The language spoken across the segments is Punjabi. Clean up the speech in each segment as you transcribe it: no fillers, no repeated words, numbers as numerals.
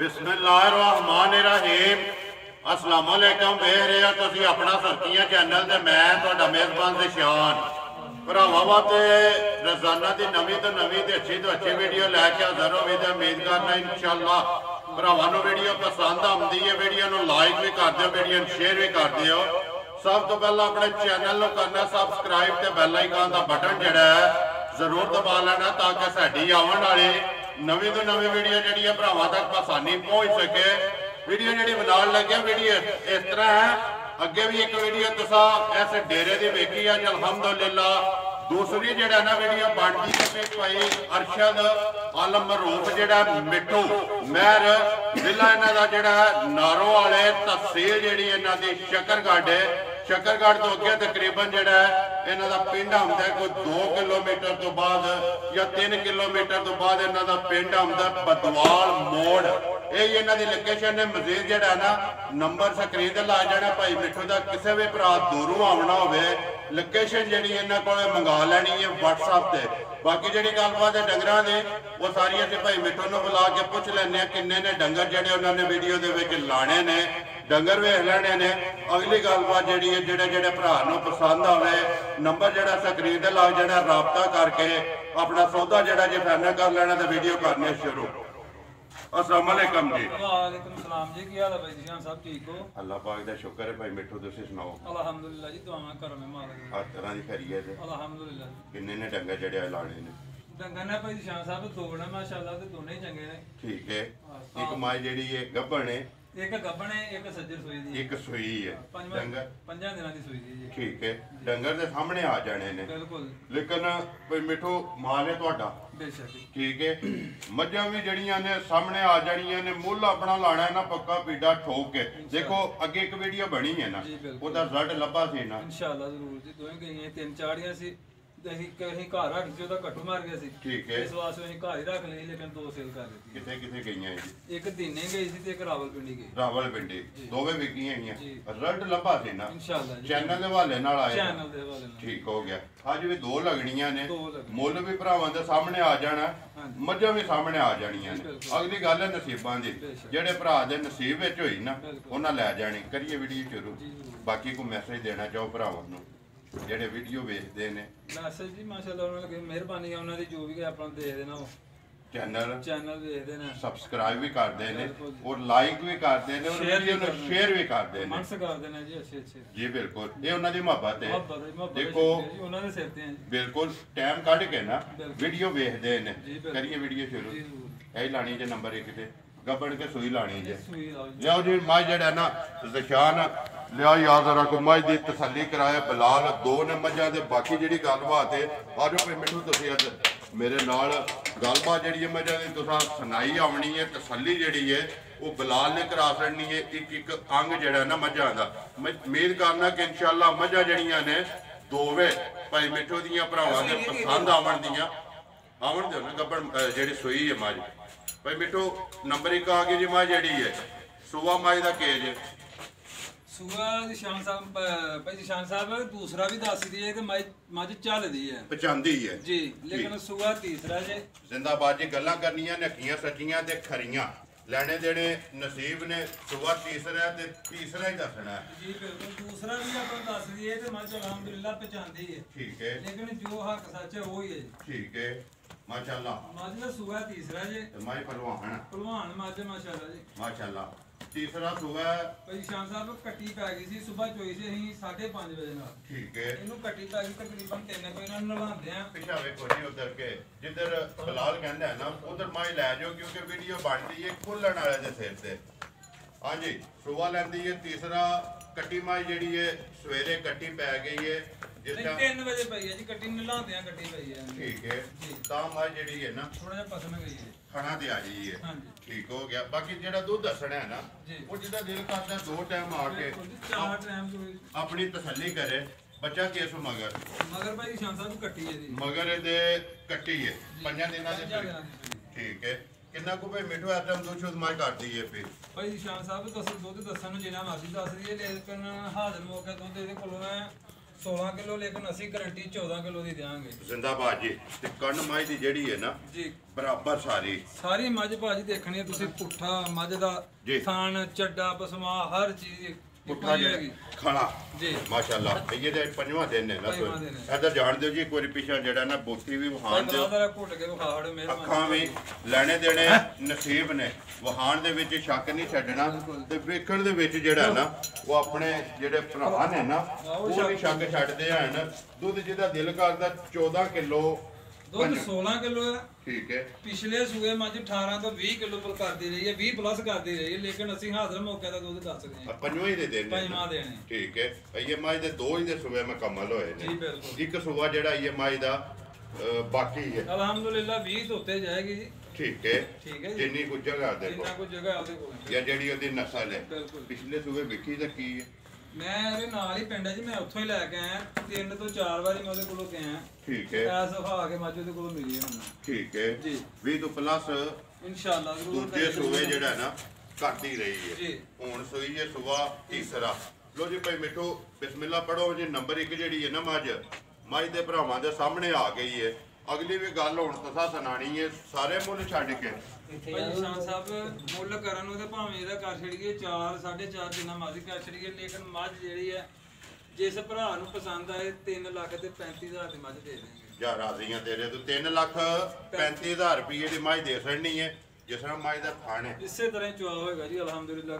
बिस्मिल्लाहिर्रहमानिर्रहीम। अस्सलाम वालेकुम। वेख रहे हो तुसीं अपना सरकियां चैनल ते मैं तुहाडा मेज़बान निशान भरावां वास्ते रोज़ाना की नवीं तो नवीं ते अच्छी वीडियो लैके हाज़र हो। उम्मीद करना इंशाअल्लाह भरावां नूं वीडियो पसंद आउंदी है। वीडियो नूं लाइक भी कर दिओ, वीडियो नूं शेयर भी कर दिओ। सब तो पहला अपने चैनल नूं करना सबसक्राइब ते बैल आइकन का बटन जिहड़ा है जरूर दबा लेना ताकि साडी आउण वाली नवीं तो नवीं वीडियो जी भरावां तक आसानी पहुँच सके। वीडियो जी बनाने लगे वीडियो इस तरह है। अगे भी एक वीडियो तुसा इस डेरे की वेखी है अल्हम्दुलिल्लाह। दूसरी जड़ा ना वीडियो बनती है भाई अरशद आलम मरूफ जड़ा मिठू महर जिला इन्हों का जड़ा नारो वाले तहसील जी इन्हों की शकरगढ़ है। शकरगढ़ तो अगे तकरीबन जड़ा इन्हों का पिंड आंदा कोई 2 किलोमीटर तो बाद या 3 किलोमीटर तो बाद इन्हों का पिंड आंदा बदवाल मोड़। यही इन्हों की लोकेशन है। मजीद जड़ा ना नंबर स्क्रीन से ला जाना भाई मिठू का किसी भी भरा दूरों आना हो लोकेशन जी इन्होंने को मंगा लैनी है व्हाट्सएप से। बाकी जी गलबात है डंगर की वो सारी असं भाई मिठू को बुला के पुछ लें किन्ने ने डंगर जोड़े उन्होंने वीडियो के लाने ने डंगर वेख लेने ने। अगली गलबात जी है जोड़े भरा पसंद आवे नंबर जोड़ा स्क्रीन से ला जाना राबता करके अपना सौदा जोड़ा जो फाइनल कर लेना तो वीडियो करने शुरू। अस्सलाम वालेकुम जी। वालेकुम सलाम जी। की हाल है भाई निशान साहब, ठीक हो? अल्लाह पाक दा शुक्र है भाई मिठू तुसीं सुनाओ। अल्हम्दुलिल्लाह जी, दुआवां करो मैं मालिक दी। हर तरह की खैरियत है अल्हम्दुलिल्लाह। किन्ने ने डंगर जड़े लाने ने? डंगर ने भाई निशान साहब दो ने माशाअल्लाह ते दोने ही चंगे ने। ठीक है। एक माई जेड़ी है गब्बन है, एक गब्बन है, एक सज्जर सूई दी। एक सूई है। डंगर 5 दिनों की सूई दी जी। ठीक है। डंगर दे सामने आ जाने ने बिल्कुल। लेकिन भाई मिठू माल है तुहाडा बेशक ठीक है। मझां भी जड़ियां ने सामने आ जानियां ने मुੱਲ अपना लाना है ना पक्का पीड़ा ठोक के। देखो अगे एक वीडियो बनी है ना ओदा रिजल्ट लब्भा सी ना इंशाअल्लाह जरूर जी। दोवें गईयां 3 चाड़ियां सी ਅਸੀਂ ਘਰ ਰੱਖ ਸੀ ਉਹਦਾ ਕੱਟੂ ਮਾਰ ਗਿਆ ਸੀ। ठीक है। ਇਸ ਵਾਸਤੇ ਅਸੀਂ ਘਰ ਹੀ ਰੱਖ ਲਈ ਲੇਕਿਨ 2 ਸੇਲ ਕਰ ਦਿੱਤੀ। किथे किथे गईयां जी? ਇੱਕ ਦੀਨੇ ਗਈ ਸੀ ਤੇ ਇੱਕ ਰਾਵਲਪਿੰਡੀ ਗਈ। रावलपिंडी दोवें विकियां हैं। रिजल्ट लब्भा सी ना इंशाअल्लाह जी। चैनल दे हवाले नाल आए चैनल दे हवाले नाल ठीक हो गया। अज भी 2 लगनियां ने दो लगनियां। मुੱਲ भी भरावां दे सामने आ जाना मझां भी सामने आ जानियां ने। बिल्कुल। अगली गल है नसीबां दी जेड़े भरा दे नसीब विच होई ना बिल्कुल। उन्हां लै जानी। करिए वीडियो शुरू। जी जरूर। बाकी कोई मैसेज देना चाहो भरावां नूं जेड़े वीडियो वेखदे ने? मैसेज जी माशाअल्लाह उन्होंने लगे मेहरबानी है उन्होंने जो भी अपना दे देना वो चैनल देखते हैं सब्सक्राइब भी करते हैं और लाइक भी करते हैं और वीडियो को शेयर भी करते हैं कमेंट्स करते हैं जी अच्छे अच्छे जी बिल्कुल। ये उन्हां दी मोहब्बत है। देखो उन्होंने सिर ते हैं बिल्कुल टाइम कढ के ना बिल्कुल। वीडियो वेखदे ने। जी बिल्कुल। करिए वीडियो शुरू। जी जरूर। यही लानी जे नंबर 1 ते गब्बन के सुई लानी जे। सुई लाओ जी। लियाओ जी माई जेड़ा ना ज़शान लिया याद रखो माई दी तसल्ली कराया बिलाल 2 ने मझां दे। बाकी जेड़ी गलबात है आज भाई मिठू तुसीं अज मेरे नाल गलबात जेड़ी है मझां दी तुसां सुनाई आवनी है। तसल्ली जेड़ी है वो बिलाल ने करा छड़नी है। एक एक अंग जेड़ा ना मझां दा उम्मीद करना कि इंशाअल्लाह मझां जेड़ियां ने दोवें भाई मिठू दियां भरावां दे पसंद आवण दियां आवण दे ना। गब्बन जेड़ी सूई है माई भाई मिठू नंबर 1 आ गई जी माई जेड़ी है सुआ माई दा केज सुआ निशान साहब भाई निशान साहब दूसरा भी दस दी है कि मझ चल दी है पचांदी है जी लेकिन सुआ तीसरा जे जिंदाबाद जी। गल्लां करनियां नखियां सच्चियां ते खरियां लेने देने नसीब ने। सुआ तीसरा ते तीसरा ही दसना है जी बिल्कुल। दूसरा भी अपन दस दी है ते मझ अल्हम्दुलिल्लाह पचांदी है ठीक है। लेकिन जो हक सच है वो ही है ठीक है माशाल्लाह। मझ का सुआ तीसरा जे माई पहलवान भलवान मझ माशाल्लाह जी माशाल्लाह। तीसरा सुआ भाई शान साहब कट्टी पै गई सी सुबह चोई सी ਅਸੀਂ 5:30 ਵਜੇ ਨਾਲ ठीक है। ਇਹਨੂੰ ਕੱਟੀ ਪੈ ਗਈ ਤਕਰੀਬਨ 3 ਵਜੇ ਨਾਲ ਨਵਾਉਂਦੇ ਆ। पिछा वेखो जी उधर के जिधर बिलाल कहंदा है ना उधर माई लै जाओ क्योंकि वीडियो बनती है खुलण वाले दे सिर ते। हाँ जी सुबह लैंदी है तीसरा कट्टी माई जेड़ी है सवेरे कट्टी पै गई है जिस 3 ਵਜੇ ਪਈ ਹੈ ਜੀ ਕੱਟੀ ਨਲਾਉਂਦੇ ਆ ਕੱਟੀ ਪਈ ਹੈ ठीक है। ता माई जेड़ी है ना ਥੋੜਾ ਜਿਹਾ ਪਸਮ ਗਈ ਹੈ खाना ते आ गई है हाँ जी। ठीक हो गया। बाकी जेड़ा दूध दसना है ना जी। वो जिदा दिल करता 2 टाइम आके 4 टाइम जो अपनी तसल्ली करे। बच्चा केस मगर मगर भाई शान साहब ਕੱਟੀ ਹੈ ਜੀ मगर दे कट्टी है 5 दिनों दे ठीक है। कितना को भाई मिठू आइटम दूध शुद्ध माई कर दी है फिर भाई शान साहब दुध दसन जिन्ना मर्जी दस दी है लेकिन हाजिर मौके तो ਇਹਦੇ ਕੋਲੋਂ 16 ਕਿਲੋ ਲੇਕਿਨ ਅਸੀਂ ਗਾਰੰਟੀ 14 ਕਿਲੋ ਦੀ ਦੇਵਾਂਗੇ। ਜ਼ਿੰਦਾਬਾਦ ਜੀ। ਤੇ ਕੰਨ ਮੱਝ ਦੀ ਜਿਹੜੀ ਹੈ ਨਾ ਜੀ ਬਰਾਬਰ ਸਾਰੀ ਮੱਝ ਭਾਜੀ ਦੇਖਣੀ ਹੈ ਤੁਸੀਂ, ਪੁੱਠਾ ਮੱਝ ਦਾ ਜੀ। ਥਣ ਚੱਡਾ ਪਸਮਾ ਹਰ ਚੀਜ਼ ਪੁੱਠਾ ਜਿਹੜਾ ਖੜਾ ਜੀ ਮਾਸ਼ਾਅੱਲਾ। ਇਹ ਦੇ ਪੰਜਵਾਂ ਦਿਨ ਨੇ ਨਾ ਪੰਜਵਾਂ ਦਿਨ ਹੈ। ਇੱਧਰ ਜਾਣ ਦਿਓ ਜੀ ਇੱਕ ਵਾਰੀ ਪਿੱਛਾ ਜਿਹੜਾ ਨਾ ਬੋਤੀ ਵੀ ਵਹਾਣ ਦਿਓ, ਬਰਾਦਰ ਘੁੱਟ ਕੇ ਵਿਖਾੜ ਮਿਹਰਬਾਨੀ। ਅੱਖਾਂ ਵੀ ਲੈਣੇ ਦੇਣੇ ਨਸੀਬ ਨੇ। ਵਹਾਣ ਦੇ ਵਿੱਚ ਸ਼ੱਕ ਨਹੀਂ ਛੱਡਣਾ ਤੇ ਵੇਖਣ ਦੇ ਵਿੱਚ ਜਿਹੜਾ ਨਾ ਉਹ ਆਪਣੇ ਜਿਹੜੇ ਭਰਾ ਨੇ ਨਾ ਉਹ ਵੀ ਸ਼ੱਕ ਛੱਡਦੇ ਹਨ। ਦੁੱਧ ਜਿਹਦਾ ਦਿਲ ਕਰਦਾ 14 ਕਿਲੋ ਦੁੱਧ 16 ਕਿਲੋ ਹੈ। ਠੀਕ ਹੈ। ਪਿਛਲੇ ਸੂਏ ਮੱਝ 18 ਤੋਂ 20 ਕਿਲੋ ਪਰ ਕਰਦੀ ਰਹੀ ਹੈ, 20 ਪਲੱਸ ਕਰਦੀ ਰਹੀ ਹੈ, ਲੇਕਿਨ ਅਸੀਂ ਹਾਜ਼ਰ ਮੌਕੇ ਦਾ ਦੁੱਧ ਦੱਸ ਰਹੇ ਹਾਂ। ਪੰਜਵਾਂ ਹੀ ਦੇ ਦੇਣੇ ਪੰਜਵਾਂ ਦੇਣੇ। ਠੀਕ ਹੈ। ਇਹ ਮੱਝ ਦੇ ਦੋ ਹੀ ਦੇ ਸੂਏ ਮੁਕੰਮਲ ਹੋਏ ਜੀ ਨੇ। ਬਿਲਕੁਲ। ਇੱਕ ਸੂਆ ਜਿਹੜਾ ਇਹ ਮੱਝ ਦਾ ਬਾਕੀ ਹੈ। ਅਲਹਮਦੁਲਿਲਾ 20 ਤੋਂ ਉੱਤੇ ਜਾਏਗੀ ਜੀ। ਠੀਕ ਹੈ। ਠੀਕ ਹੈ ਜੀ। ਜਿੰਨੀ ਕੁ ਜਗ੍ਹਾ ਦੇ ਜਿੰਨਾ ਕੁ ਜਗ੍ਹਾ ਉਹਦੇ ਕੋਲ ਜਾਂ ਜਿਹੜੀ ਉਹਦੀ ਨਸਲ ਹੈ। ਬਿਲਕੁਲ। ਪਿਛਲੇ ਸੂਏ ਵੇਖੀ ਤਾਂ ਕੀ ਹੈ। ਮੈਂ ਇਹਦੇ ਨਾਲ ਹੀ ਪਿੰਡ ਹੈ ਜੀ, ਮੈਂ ਉੱਥੋਂ ਹੀ ਲੈ ਕੇ ਆਇਆ 3 ਤੋਂ 4 ਵਾਰੀ ਮੈਂ ਉਹਦੇ ਕੋਲੋਂ ਗਿਆ। ਠੀਕ ਹੈ। ਐਸ ਖਾ ਕੇ ਮੱਝ ਉਹਦੇ ਕੋਲੋਂ ਮਿਲੀ ਹੈ ਮੈਨੂੰ। ਠੀਕ ਹੈ ਜੀ। 20 ਤੋਂ ਪਲੱਸ ਇਨਸ਼ਾਅੱਲਾ ਜ਼ਰੂਰ ਦੂਜੇ ਸੂਏ ਜਿਹੜਾ ਨਾ ਘਟਦੀ ਰਹੀ ਹੈ। ਜੀ। ਹੁਣ ਸੂਈ ਹੈ ਸੂਆ ਤੀਸਰਾ। ਲੋ ਜੀ ਭਾਈ ਮਿੱਠੂ ਬਿਸਮਿਲ੍ਲਾ ਪੜੋ ਜੀ। ਨੰਬਰ 1 ਜਿਹੜੀ ਹੈ ਨਾ ਮੱਝ ਦੇ ਭਰਾਵਾਂ ਦੇ ਸਾਹਮਣੇ ਆ ਗਈ ਹੈ। ਅਗਲੀ ਵੀ ਗੱਲ ਹੁਣ ਤਸਾ ਸੁਣਾਣੀ ਹੈ ਸਾਰੇ ਮੁੱਲ ਛੱਡ ਕੇ। ਭਾਈ ਨਿਸ਼ਾਨ ਸਾਹਿਬ ਮੁੱਲ ਕਰਨ ਨੂੰ ਤੇ ਭਾਵੇਂ ਇਹਦਾ ਕਰ ਛੜੀਏ 4 4.5 ਜਿੰਨਾ ਮਰਜ਼ੀ ਕਰ ਛੜੀਏ, ਲੇਕਿਨ ਮੱਝ ਜਿਹੜੀ ਹੈ ਜਿਸ ਭਰਾ ਨੂੰ ਪਸੰਦ ਆਏ 3 ਲੱਖ ਤੇ 35,000 ਦੀ ਮੱਝ ਦੇ ਦੇਣਗੇ। ਜਾਂ ਰਾਜ਼ੀਆਂ ਤੇਰੇ ਤੋਂ 3,35,000 ਰੁਪਏ ਦੀ ਮੱਝ ਦੇ ਸੜਨੀ ਹੈ। ਜਿਸ ਤਰ੍ਹਾਂ ਮੱਝ ਦਾ ਥਣ ਹੈ ਇਸੇ ਤਰ੍ਹਾਂ ਚੁਆ ਹੋਏਗਾ ਜੀ ਅਲਹਮਦੁਲਿਲਾ।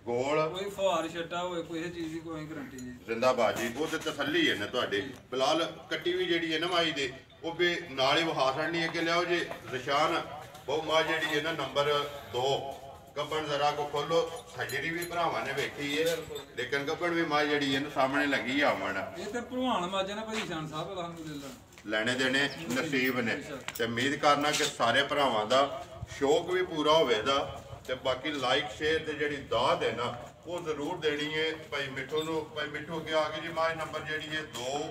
ਗੋਲ ਕੋਈ ਫੁਹਾਰ ਛੱਟਾ ਹੋਏ ਕੋਈ ਇਹ ਚੀਜ਼ ਦੀ ਕੋਈ ਗਰੰਟੀ ਨਹੀਂ। ਜ਼ਿੰਦਾਬਾਦ ਜੀ। ਉਹ ਤੇ ਤਸੱਲੀ ਹੈ ਨਾ ਤੁਹਾਡੀ। ਬਿਲਾਲ ਕੱਟੀ ਵੀ ਜਿਹੜੀ ਹੈ ਨਾ ਮੱਝ ਦੀ ਉਹ ਵੀ ਨਾਲ ਹੀ ਵਹਾ ਸੜਨੀ ਹੈ ਕਿ ਲਿਆਓ ਜੀ ਨਿਸ਼ਾਨ ਬਹੁ ਮੱਝ ਜਿਹੜੀ ਹੈ ਨਾ ਨੰਬਰ 2 ਗੱਬਣ ਜ਼ਰਾ ਕੋ ਖੋਲੋ। ਸਜਰੀ ਵੀ ਭਰਾਵਾਂ ਨੇ ਵੇਖੀ ਹੈ ਲੇਕਿਨ ਗੱਬਣ ਵੀ ਮੱਝ ਜਿਹੜੀ ਹੈ ਨਾ ਸਾਹਮਣੇ ਲੱਗੀ ਆਵਣ। ਇਹ ਤੇ ਭਲਵਾਨ ਮੱਝ ਨੇ ਭਾਈ ਨਿਸ਼ਾਨ ਸਾਹਿਬ ਅਲਹਮਦੁਲਿਲਾ। ਲੈਣੇ ਦੇਣੇ ਨਸੀਬ ਨੇ ਤੇ ਉਮੀਦ ਕਰਨਾ ਕਿ ਸਾਰੇ ਭਰਾਵਾਂ ਦਾ ਸ਼ੌਕ ਵੀ ਪੂਰਾ ਹੋਵੇਗਾ। ਤੇ ਬਾਕੀ ਲਾਈਕ ਸ਼ੇਅਰ ਤੇ ਜਿਹੜੀ ਦਾਦ ਹੈ ਨਾ ਉਹ ਜ਼ਰੂਰ ਦੇਣੀ ਹੈ ਭਾਈ ਮਿੱਠੂ ਨੂੰ। ਭਾਈ ਮਿੱਠੂ ਅੱਗੇ ਆ ਗਈ ਜੀ ਮੱਝ ਨੰਬਰ ਜਿਹੜੀ ਹੈ 2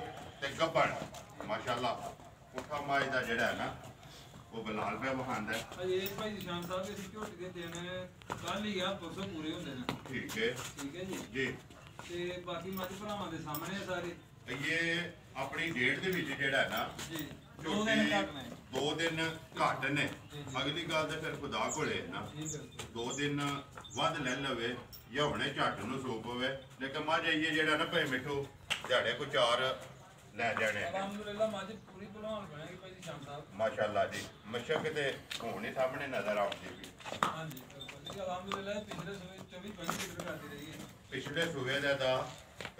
ਤੇ ਗੱਬਣ ਮਾਸ਼ਾਅੱਲਾ। ਪੁੱਠਾ ਮੱਝ ਦਾ ਜਿਹੜਾ ਹੈ ਨਾ ਉਹ ਬਲਾਲ ਪਿਆ ਵਹਾਂਦਾ। ਇਹ ਭਾਈ ਨਿਸ਼ਾਨ ਸਾਹਿਬ ਦੀ ਝੋਟੀ ਦੇ ਦਿਨ ਕੱਲ ਹੀ ਆ ਪਰਸੋਂ ਪੂਰੇ ਹੁੰਦੇ ਨੇ। ਠੀਕ ਹੈ। ਠੀਕ ਹੈ ਜੀ। ਜੀ। ਤੇ ਬਾਕੀ ਮੱਝ ਭਰਾਵਾਂ ਦੇ ਸਾਹਮਣੇ ਆ ਸਾਰੇ। ਇਹ ਆਪਣੀ ਡੇਟ ਦੇ ਵਿੱਚ ਜਿਹੜਾ ਹੈ ਨਾ ਜੀ 2 ਝੋਟੀ ਦਿਨ ਘੱਟ ਨੇ। 2 ਦਿਨ ਘੱਟ ਨੇ। ਅਗਲੀ ਗੱਲ ਤੇ ਫਿਰ ਖੁਦਾ ਕੋਲੇ ਨਾ ਜੀ ਬਿਲਕੁਲ। 2 ਦਿਨ ਵੱਧ ਲੈ ਲਵੇ ਜਾਂ ਹੁਣੇ ਝੱਟ ਨੂੰ ਸੂਪ ਹੋਵੇ। ਲੇਕਿਨ ਮੱਝ ਆਈਏ ਜਿਹੜਾ ਨਾ ਭਾਈ ਮਿੱਠੂ ਦਿਹਾੜੇ ਕੋ 4 ਲੈ ਜਾਣੇ। ਅਲਹਮਦੁਲਿਲਾ ਮੱਝ ਪੂਰੀ ਭਲਵਾਨ ਬਣੇਗੀ ਭਾਈ ਨਿਸ਼ਾਨ ਸਾਹਿਬ। ਮਾਸ਼ਾਅੱਲਾ ਜੀ। ਮਸ਼ਕ ਤੇ ਹੁਣ ਹੀ ਸਾਹਮਣੇ ਨਜ਼ਰ ਆਉਂਦੀ ਵੀ। ਹਾਂਜੀ ਬਿਲਕੁਲ ਜੀ ਅਲਹਮਦੁਲਿਲਾ ਪਿਛਲੇ ਸੂਏ 24-25 ਲੀਟਰ ਕਰਦੀ ਰਹੀ ਹੈ। ਪਿਛਲੇ ਸੂਏ ਦਾ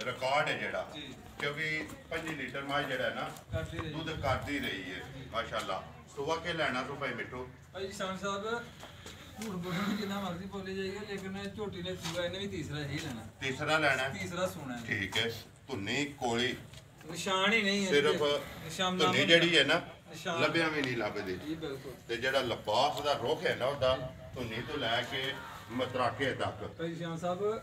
ਰਿਕਾਰਡ ਹੈ ਜਿਹੜਾ ਜੀ 24-25 ਲੀਟਰ ਮੱਝ ਜਿਹੜਾ ਨਾ ਕਰਦੀ ਰਹੀ ਦੁੱਧ ਕਰਦੀ ਰਹੀ ਹੈ ਮਾਸ਼ਾਅੱਲਾ। ਸੁਬਾ ਕੇ ਲੈਣਾ ਤੋਂ ਭਾਈ ਮਿੱਠੂ ਭਾਈ ਨਿਸ਼ਾਨ ਸਾਹਿਬ ਝੂਠ ਬੋਲਣ ਨੂੰ ਜਿੰਨਾ ਮਰਜ਼ੀ ਬੋਲੀ ਜਾਏਗਾ, ਲੇਕਿਨ ਝੋਟੀ ਨੇ ਸੂਆ ਇਹਨੇ ਵੀ ਤੀਸਰਾ ਹੀ ਲੈਣਾ। ਤੀਸਰਾ ਲੈਣਾ। ਤੀਸਰਾ ਸੋਣਾ ਹੈ। ਠੀਕ ਹੈ। ਧੁੰਨੀ ਕੋਲੀ ਨਿਸ਼ਾਨ ਹੀ ਨਹੀਂ ਹੈ ਸਿਰਫ ਨਿਸ਼ਾਨ ਧੁੰਨੀ ਜਿਹੜੀ ਹੈ ਨਾ ਨਿਸ਼ਾਨ। ਲੱਭਿਆ ਵੀ ਨਹੀਂ ਲੱਭਦੀ। ਜੀ ਬਿਲਕੁਲ। ਤੇ ਜਿਹੜਾ ਲਿਬਾਸ ਦਾ ਰੁੱਖ ਹੈ ਨਾ ਉਹਦਾ ਧੁੰਨੀ ਤੋਂ ਲੈ ਕੇ ਮਤਰਾਕੇ ਤੱਕ। ਭਾਈ ਨਿਸ਼ਾਨ ਸਾਹਿਬ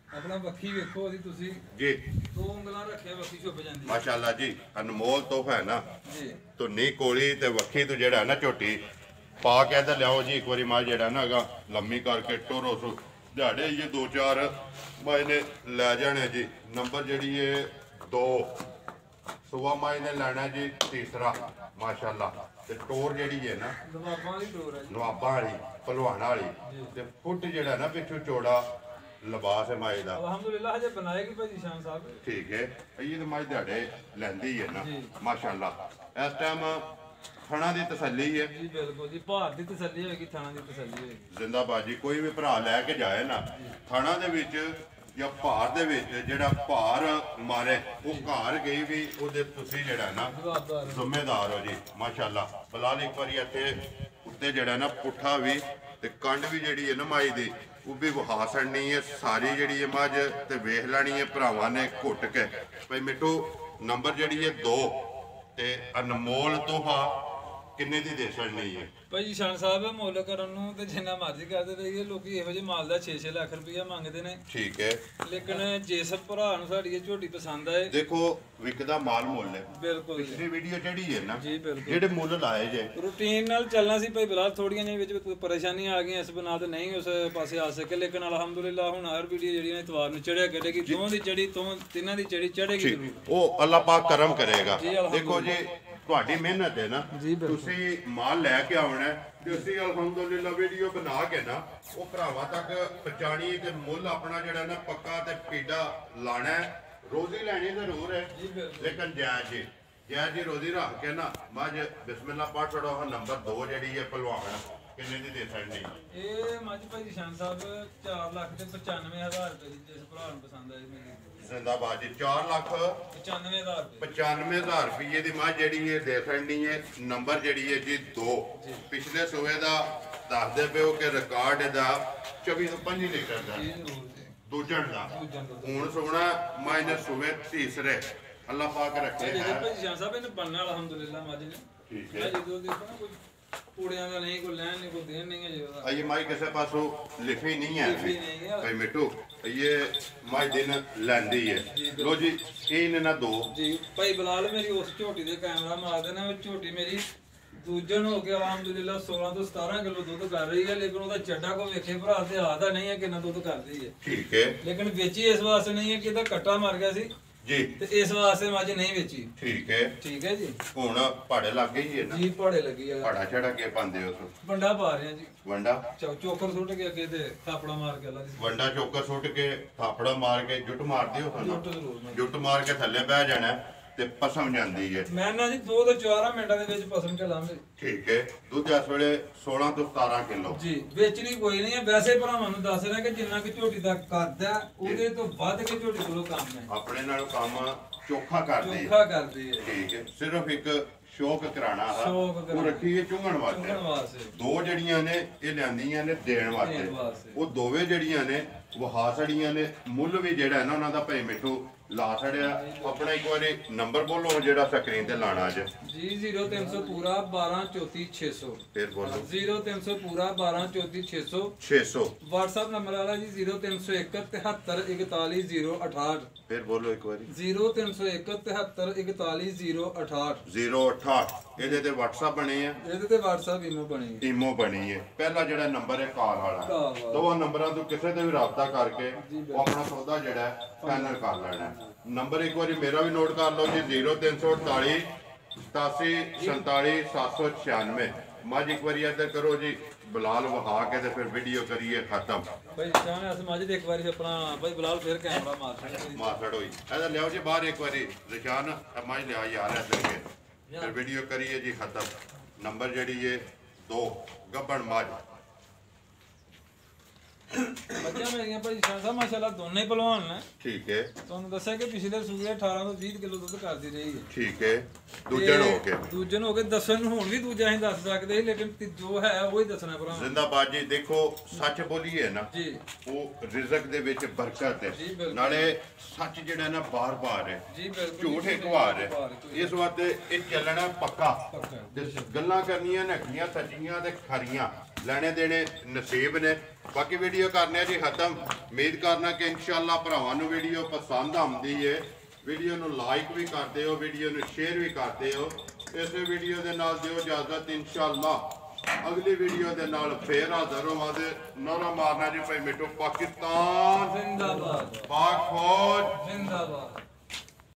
ਆਪਣਾ ਵੱਖੀ ਵੇਖੋ ਉਹਦੀ ਤੁਸੀਂ ਜੀ 2 ਉਂਗਲਾਂ ਰੱਖਿਆ ਵੱਖੀ ਛੁਪ ਜਾਂਦੀ ਹੈ। ਮਾਸ਼ਾਅੱਲਾ ਜੀ। ਅਨਮੋਲ ਤੋਹਫਾ ਹੈ ਨਾ। ਜੀ ਧੁੰਨੀ ਕੋਲੀ ਤੇ ਵੱਖੀ ਤੋਂ ਜਿਹੜਾ ਹੈ ਨਾ ਝੋਟੀ ਪਾ ਕੇ ਇੱਧਰ ਲਿਆਓ ਜੀ ਇੱਕ ਵਾਰੀ ਮੱਝ ਜਿਹੜਾ ਨਾ ਹੈਗਾ ਲੰਮੀ ਕਰਕੇ ਟੋਰੋ ਸੋ ਦਿਹਾੜੇ ਇਹ 2-4 ਮੱਝ ਨੇ ਲੈ ਜਾਣੇ ਜੀ। ਨੰਬਰ ਜਿਹੜੀ ਹੈ 2 ਸੁਬਾ ਮੱਝ ਨੇ ਲੈਣਾ ਜੀ ਤੀਸਰਾ ਮਾਸ਼ਾਅੱਲਾ। ਤੇ ਟੋਰ ਜਿਹੜੀ ਹੈ ਨਾ ਦਵਾਬਾਂ ਦੀ ਟੋਰ ਹੈ ਜੀ। ਨਵਾਬਾਂ ਵਾਲੀ ਭਲਵਾਨਾਂ ਵਾਲੀ ਤੇ ਫੁੱਟ ਜਿਹੜਾ ਨਾ ਪਿੱਛੋਂ ਚੌੜਾ ਲਿਬਾਸ ਹੈ ਮੱਝ ਦਾ। ਅਲਹਮਦੁਲਿਲਾ ਹਜੇ ਬਣਾਏਗੀ ਭਾਈ ਨਿਸ਼ਾਨ ਸਾਹਿਬ। ਠੀਕ ਹੈ। ਇਹ ਤਾਂ ਮੱਝ ਦਿਹਾੜੇ ਲੈਂਦੀ ਹੈ ਨਾ ਜੀ। ਮਾਸ਼ਾਅੱਲਾ। ਇਸ ਟਾਈਮ ਥਣਾ ਦੀ ਤਸੱਲੀ ਹੈ। ਜੀ ਬਿਲਕੁਲ ਜੀ। ਭਾਰ ਦੀ ਤਸੱਲੀ ਹੋਏਗੀ, ਥਾਣਾ ਦੀ ਤਸੱਲੀ ਹੋਏਗੀ। ਜ਼ਿੰਦਾਬਾਦ ਜੀ। ਕੋਈ ਵੀ ਭਰਾ ਲੈ ਕੇ ਜਾਏ ਨਾ ਥਾਣਾ ਦੇ ਵਿੱਚ ਜਾਂ ਭਾਰ ਦੇ ਵਿੱਚ ਜਿਹੜਾ ਭਾਰ ਮਾਰੇ ਉਹ ਘਰ ਗਈ ਵੀ ਉਹਦੇ ਤੁਸੀਂ ਜਿਹੜਾ ਨਾ ਜਵਾਬਦਾਰ ਜ਼ਿੰਮੇਦਾਰ ਹੋ ਜੀ ਮਾਸ਼ਾਅੱਲਾ। ਬਲਾਲ ਇੱਕ ਵਾਰੀ ਇੱਥੇ ਉੱਤੇ ਜਿਹੜਾ ਨਾ ਪੁੱਠਾ ਵੀ ਤੇ ਕੰਡ ਵੀ ਜਿਹੜੀ ਹੈ ਨਾ ਮਾਈ ਦੀ ਉਹ ਵੀ ਵਹਾ ਸੜਨੀ ਹੈ ਸਾਰੀ ਜਿਹੜੀ ਹੈ ਮੱਝ ਤੇ ਵੇਖ ਲੈਣੀ ਹੈ ਭਰਾਵਾਂ ਨੇ ਘੁੱਟ ਕੇ। ਭਾਈ ਮਿੱਠੂ ਨੰਬਰ ਜਿਹੜੀ ਹੈ 2 ਤੇ ਅਨਮੋਲ ਤੋਹਫਾ ਕਿੰਨੇ ਦੀ ਦੇ ਛੱਡਣੀ ਹੈ ਭਾਈ ਸ਼ਾਨ ਸਾਹਿਬ ਮੁੱਲ ਕਰਨ ਨੂੰ ਤੇ ਜਿੰਨਾ ਮਰਜ਼ੀ ਕਰਦੇ ਰਹੀਏ, ਲੋਕੀ ਇਹੋ ਜਿਹੇ ਮਾਲ ਦਾ 6-6 ਲੱਖ ਰੁਪਇਆ ਮੰਗਦੇ ਨੇ। ਠੀਕ ਹੈ, ਲੇਕਿਨ ਜਿਸ ਭਰਾ ਨੂੰ ਸਾਡੀ ਇਹ ਝੋਟੀ ਪਸੰਦ ਆਏ, ਦੇਖੋ ਵਿਕਦਾ ਮਾਲ ਮੁੱਲ ਹੈ। ਬਿਲਕੁਲ ਪਿਛਲੀ ਵੀਡੀਓ ਜਿਹੜੀ ਹੈ ਨਾ, ਜੀ ਬਿਲਕੁਲ ਜਿਹੜੇ ਮੁੱਲ ਲਾਏ ਜੇ ਰੂਟੀਨ ਨਾਲ ਚੱਲਣਾ ਸੀ ਭਾਈ ਬਿਲਾਲ। ਥੋੜੀਆਂ ਜਿਹੀਆਂ ਵਿੱਚ ਕੋਈ ਪਰੇਸ਼ਾਨੀਆਂ ਆ ਗਈਆਂ, ਇਸ ਬਣਾ ਤੇ ਨਹੀਂ ਉਸ ਪਾਸੇ ਆ ਸਕੇ, ਲੇਕਿਨ ਅਲਹਮਦੁਲਿਲਾ ਹੁਣ ਹਰ ਵੀਡੀਓ ਜਿਹੜੀ ਨੇ ਇਤਵਾਰ ਨੂੰ ਚੜਿਆ ਕਰੇਗੀ। ਦੋਵਾਂ ਦੀ ਚੜੀ ਤੋਂ ਤਿੰਨਾਂ ਦੀ ਚੜੀ ਚੜੇਗੀ ਜ਼ਰੂਰ। ਉਹ ਅੱਲਾਹ ਪਾਕ ਕਰਮ ਕਰੇਗਾ। ਜੀ, ਅਲਹਮਦੁਲਿਲਾ। ਦੇਖੋ ਜੀ ਤੁਹਾਡੀ ਮਿਹਨਤ ਹੈ ਨਾ, ਜੀ ਬਿਲਕੁਲ। ਤੁਸੀਂ ਮਾਲ ਲੈ ਕੇ ਆਉਣਾ ਹੈ ਤੇ ਅਸੀਂ ਅਲਹਮਦੁਲਿਲਾ ਵੀਡੀਓ ਬਣਾ ਕੇ ਨਾ ਉਹ ਭਰਾਵਾਂ ਤੱਕ ਪਹੁੰਚਾਣੀ ਤੇ ਮੁੱਲ ਆਪਣਾ ਜਿਹੜਾ ਨਾ ਪੱਕਾ ਤੇ ਪੀੜਾ ਲਾਣਾ ਹੈ। ਰੋਜ਼ੀ ਲੈਣੀ ਜ਼ਰੂਰ ਹੈ, ਲੇਕਿਨ ਜਾਇਜ਼ ਜੀ, ਜਾਇਜ਼ ਜੀ ਰੋਜ਼ੀ ਰੱਖ ਕੇ ਨਾ ਮੱਝ ਬਿਸਮਿਲ੍ਲਾ ਪੜ੍ਹ ਛੜੋ। ਨੰਬਰ 2 ਜਿਹੜੀ ਹੈ ਭਲਵਾਨ ਕਿੰਨੇ ਦੀ ਦੇ ਸਕਦੀ? ਇਹ ਮੱਝ ਭਾਈ ਸ਼ਾਨ ਸਾਹਿਬ 4,95,000 ਰੁਪਏ ਦੀ, ਜਿਸ ਭਰਾ ਨੂੰ ਪਸੰਦ ਆਏ ਮੇਰੀ। ਜ਼ਿੰਦਾਬਾਦ ਜੀ। 4,95,000 ਰੁਪਏ 95,000 ਰੁਪਏ ਦੀ ਮੱਝ ਜਿਹੜੀ ਹੈ ਦੇ ਸਕਣੀ ਹੈ। ਨੰਬਰ ਜਿਹੜੀ ਹੈ ਜੀ 2। ਪਿਛਲੇ ਸੂਏ ਦਾ ਦੱਸਦੇ ਪਿਓ ਕਿ ਰਿਕਾਰਡ ਇਹਦਾ 24 ਤੋਂ 25 ਲੀਟਰ ਦਾ, ਜੀ ਜ਼ਰੂਰ ਜੀ। ਦੂਜਣ ਦਾ। ਹੁਣ ਸੋਣਾ ਮਾਈਨਸ ਸੂਏ ਤੀਸਰੇ। ਅੱਲਾਹ ਪਾਕ ਰੱਖੇ ਜੀ ਹੈ। ਭਾਈ ਸ਼ਾਨ ਸਾਹਿਬ ਇਹਨੇ ਬੰਨਾ ਅਲਹਮਦੁਲਿਲਾ ਮੱਝ ਨੇ। ਠੀਕ ਹੈ। ਜਦੋਂ ਦੇਖੋ ਨਾ ਕੋਈ ਕੂੜਿਆਂ ਦਾ ਨਹੀਂ, ਕੋਈ ਲੈਣ ਨਹੀਂ, ਕੋਈ ਦੇਣ ਨਹੀਂ ਹੈ ਜੀ ਉਹਦਾ। ये माई किसी पासों लिखी नहीं है लिखी नहीं है। भाई मिट्टू ये माई दिन लैंदी है। लो जी इन ना दो ਜੀ ਭਾਈ ਬਿਲਾਲ ਮੇਰੀ ਉਸ ਝੋਟੀ ਦੇ ਕੈਮਰਾ ਮਾਰ ਦੇਣਾ। ਉਹ ਝੋਟੀ ਮੇਰੀ ਦੂਜਣ ਹੋ ਕੇ ਅਲਹਮਦੁਲਿਲਾ 16 ਤੋਂ 17 ਕਿਲੋ ਦੁੱਧ ਕਰ ਰਹੀ ਹੈ, ਲੇਕਿਨ ਉਹਦਾ ਚੱਡਾ ਕੋ ਵੇਖੇ ਭਰਾ ਤੇ ਆਦਾ ਨਹੀਂ ਹੈ ਕਿੰਨਾ ਦੁੱਧ ਕਰਦੀ ਹੈ। ठीक है ਲੇਕਿਨ ਵੇਚੀ ਇਸ ਵਾਸਤੇ ਨਹੀਂ ਹੈ ਕਿ ਇਹਦਾ ਕੱਟਾ ਮਰ ਗਿਆ ਸੀ जी ਤੇ ਇਸ ਵਾਸਤੇ ਮੱਝ ਨਹੀਂ ਵੇਚੀ। ठीक है। ਠੀਕ ਹੈ ਜੀ। ਹੁਣ ਭਾੜੇ ਲੱਗ ਗਈ ਹੈ ਨਾ, ਜੀ ਭਾੜੇ ਲੱਗੀ ਆ। ਭਾੜਾ ਛੜਾ ਕੇ ਪਾਉਂਦੇ ਹੋ ਤੁਸੀਂ? ਵੰਡਾ ਪਾ ਰਹੇ ਆ ਜੀ। ਵੰਡਾ ਚੋਕਰ ਸੁੱਟ ਕੇ ਅੱਗੇ ਤੇ ਥਾਪੜਾ ਮਾਰ ਕੇ ਅੱਲਾ ਦੀ ਵੰਡਾ ਚੋਕਰ ਸੁੱਟ ਕੇ ਥਾਪੜਾ ਮਾਰ ਕੇ ਜੁੱਟ ਮਾਰਦੇ ਹੋ ਜੁੱਟ ਤੁਹਾਨੂੰ? ਜ਼ਰੂਰ। ਜੁੱਟ ਮਾਰ ਕੇ ਥੱਲੇ ਬਹਿ ਜਾਣਾ ਤੇ ਪਸਮ ਜਾਂਦੀ ਹੈ। ਮੈਂ ਨਾ ਜੀ 2 ਤੋਂ 4 ਮਿੰਟਾਂ ਦੇ ਵਿੱਚ ਪਸਮ ਕੇ ਲਾਂਗੇ। ਠੀਕ ਹੈ। ਦੁੱਧ ਇਸ ਵੇਲੇ 16 ਤੋਂ 17 ਕਿਲੋ। ਜੀ ਵੇਚਣੀ ਕੋਈ ਨਹੀਂ ਹੈ, ਵੈਸੇ ਭਰਾਵਾਂ ਨੂੰ ਦੱਸ ਰਿਹਾ ਕਿ ਜਿੰਨਾ ਕਿ ਝੋਟੀ ਦਾ ਕਰਦਾ ਉਹਦੇ ਤੋਂ ਵੱਧ ਕੇ ਝੋਟੀ ਕੋਲੋਂ ਕੰਮ ਹੈ। ਆਪਣੇ ਨਾਲ ਕੰਮ ਚੋਖਾ ਕਰਦੇ ਚੋਖਾ ਕਰਦੀ ਹੈ। ਠੀਕ ਹੈ। ਸਿਰਫ ਇੱਕ ਸ਼ੌਕ ਕਰਾਣਾ ਆ, ਸ਼ੌਕ ਉਹ ਕਰਾਉਣਾ। ਰੱਖੀ ਹੈ ਚੁੰਗਣ ਵਾਸਤੇ। ਚੁੰਗਣ ਵਾਸਤੇ। 2 ਜਿਹੜੀਆਂ ਨੇ ਇਹ ਲਿਆਂਦੀਆਂ ਨੇ ਦੇਣ ਵਾਸਤੇ। ਵਾਸਤੇ। ਉਹ ਦੋਵੇਂ ਜਿਹੜੀਆਂ ਨੇ ਵਹਾ ਛੜੀਆਂ ਨੇ। ਮੁੱਲ ਵੀ ਜਿਹੜਾ ਹੈ ਨਾ ਉਹਨਾਂ ਦਾ ਭਾਈ ਮਿੱਠੂ ਲਾ ਛੜਿਆ। ਆਪਣਾ ਇੱਕ ਵਾਰੀ ਨੰਬਰ ਬੋਲੋ ਜਿਹੜਾ ਸਕਰੀਨ ਤੇ ਲਾਣਾ ਅੱਜ। ਜੀ 0300 ਪੂਰਾ 12 34 600। ਫਿਰ ਬੋਲੋ 0300 ਪੂਰਾ 12 34 600। 600। WhatsApp ਨੰਬਰ ਵਾਲਾ ਜੀ 0301 73 41 068। ਫਿਰ ਬੋਲੋ ਇੱਕ ਵਾਰੀ 0301 73 41 068। 068। ਇਹਦੇ ਤੇ WhatsApp ਬਣੇ ਆ, ਇਹਦੇ ਤੇ WhatsApp ਈਮੋ ਬਣੀ ਹੈ। ਈਮੋ ਬਣੀ ਹੈ। ਪਹਿਲਾ ਜਿਹੜਾ ਨੰਬਰ ਹੈ ਕਾਲ ਵਾਲਾ। ਕਾਲ ਵਾਲਾ। ਦੋਵਾਂ ਨੰਬਰਾਂ ਤੋਂ ਕਿਸੇ ਤੇ ਵੀ ਰਾਬਤਾ ਕਰਕੇ ਉਹ ਆਪਣਾ ਸੌਦਾ ਜਿਹੜਾ ਫਾਈਨਲ ਕਰ ਲੈਣਾ। ਨੰਬਰ ਇੱਕ ਵਾਰੀ ਮੇਰਾ ਵੀ ਨੋਟ ਕਰ ਲਓ ਜੀ 0348 87 47 796। ਮੱਝ ਇੱਕ ਵਾਰੀ ਇੱਧਰ ਕਰੋ ਜੀ, ਬਲਾਲ ਵਹਾ ਕੇ ਤੇ ਫਿਰ ਵੀਡੀਓ ਕਰੀਏ ਖਤਮ। ਭਾਈ ਚਾਹਨੇ ਅਸ ਮੱਝ ਦੇ ਇੱਕ ਵਾਰੀ ਆਪਣਾ ਭਾਈ ਬਲਾਲ ਫਿਰ ਕੈਮਰਾ ਮਾਰ ਛੱਡੇ। ਮਾਸੜ ਹੋਈ ਇਹਦਾ ਲਿਆਓ ਜੀ ਬਾਹਰ ਇੱਕ ਵਾਰੀ ਨਿਸ਼ਾਨ ਮੱਝ ਲਿਆ ਯਾਰ ਇੱਧਰ ਕੇ ਫਿਰ ਵੀਡੀਓ ਕਰੀਏ ਜੀ ਖਤਮ। ਨੰਬਰ ਜਿਹੜੀ ਹੈ 2 ਗੱਬਣ ਮੱਝ। ਮੱਝਾਂ ਮੇਰੀਆਂ ਭਾਈ ਸ਼ਾਨ ਸਾਹਿਬ ਮਾਸ਼ਾਅੱਲਾ ਦੋਨੇ ਹੀ ਪਹਿਲਵਾਨ ਨੇ। ਠੀਕ ਹੈ। ਤੁਹਾਨੂੰ ਦੱਸਿਆ ਕਿ ਪਿਛਲੇ ਸੂਏ 18 ਤੋਂ 20 ਕਿਲੋ ਦੁੱਧ ਕਰਦੀ ਰਹੀ ਹੈ। ਠੀਕ ਹੈ। ਦੂਜਣ ਹੋ ਕੇ ਦੂਜਣ ਹੋ ਕੇ ਦੱਸਣ ਨੂੰ ਹੁਣ ਵੀ ਦੂਜਾ ਅਸੀਂ ਦੱਸ ਸਕਦੇ ਸੀ, ਲੇਕਿਨ ਜੋ ਹੈ ਉਹ ਹੀ ਦੱਸਣਾ ਭਰਾ। ਜ਼ਿੰਦਾਬਾਦ ਜੀ। ਦੇਖੋ ਸੱਚ ਬੋਲੀਏ ਨਾ ਜੀ ਉਹ ਰਿਜ਼ਕ ਦੇ ਵਿੱਚ ਬਰਕਤ ਜੀ, ਹੈ। ਬਿਲਕੁਲ। ਨਾਲੇ ਸੱਚ ਜਿਹੜਾ ਨਾ ਬਾਰ-ਬਾਰ ਹੈ, ਜੀ ਬਿਲਕੁਲ। ਝੂਠ ਇੱਕ ਵਾਰ ਹੈ। ਇਸ ਵਾਸਤੇ ਇਹ ਚੱਲਣਾ ਪੱਕਾ। ਪੱਕਾ। ਤੇ ਗੱਲਾਂ ਕਰਨੀਆਂ ਨਕਲੀਆਂ ਸੱਚੀਆਂ ਤੇ ਖਰੀਆਂ ਲੈਣੇ ਦੇਣੇ ਨਸੀਬ ਨੇ। ਬਾਕੀ ਵੀਡੀਓ ਕਰਨੇ ਆ ਜੀ ਖਤਮ। ਉਮੀਦ ਕਰਨਾ ਕਿ ਇਨਸ਼ਾਅੱਲਾ ਭਰਾਵਾਂ ਨੂੰ ਵੀਡੀਓ ਪਸੰਦ ਆਉਂਦੀ ਹੈ। ਵੀਡੀਓ ਨੂੰ ਲਾਈਕ ਵੀ ਕਰਦੇ ਹੋ, ਵੀਡੀਓ ਨੂੰ ਸ਼ੇਅਰ ਵੀ ਕਰਦੇ ਹੋ। ਇਸੇ ਵੀਡੀਓ ਦੇ ਨਾਲ ਦਿਓ ਇਜਾਜ਼ਤ। ਇਨਸ਼ਾਅੱਲਾ ਅਗਲੀ ਵੀਡੀਓ ਦੇ ਨਾਲ ਫੇਰ ਹਾਜ਼ਰ ਹੋਵਾਂਗੇ। ਨਾਰਾ ਮਾਰਨਾ ਜੀ ਭਾਈ ਮਿੱਟੂ ਪਾਕਿਸਤਾਨ ਜ਼ਿੰਦਾਬਾਦ। ਪਾਕ ਫੌਜ ਜ਼ਿੰਦਾਬਾਦ।